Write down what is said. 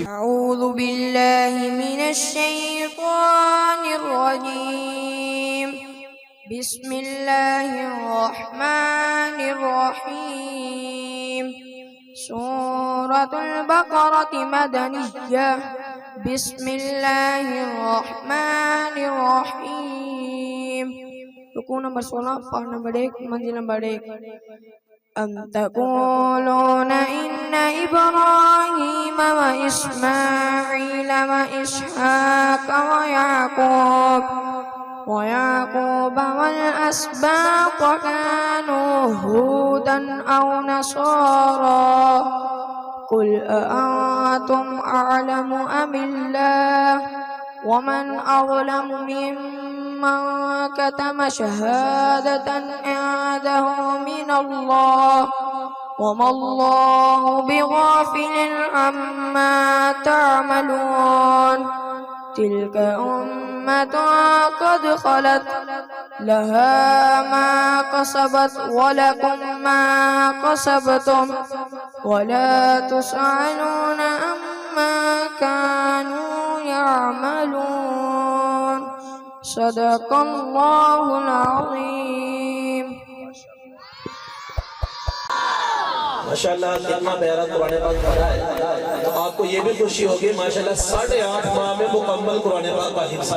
أعوذ بالله من الشيطان الرجيم بسم الله الرحمن الرحيم سورة البقرة مدنية بسم الله الرحمن الرحيم ركوع نمبر 16 پڑھ نمبر 1 منزل نمبر 1 أم تقولون إن إبراهيم وإسماعيل وإسحاق ويعقوب والأسباط كانوا هودا أو نصارى قل أأنتم أعلم أم الله ومن أظلم ممن كتم شهادة عنده من الله وما الله بغافل عما تعملون تلك أمة قد خلت لها ما كسبت ولكم ما كسبتم ولا تسألون عما كانوا يعملون صدق الله العظيم माशाल्लाह कितना प्यारा कुरान पाक पढ़ा है। तो आपको ये भी खुशी होगी माशाल्लाह 8.5 माह में मुकम्मल कुरान पाक का हिफ्ज़।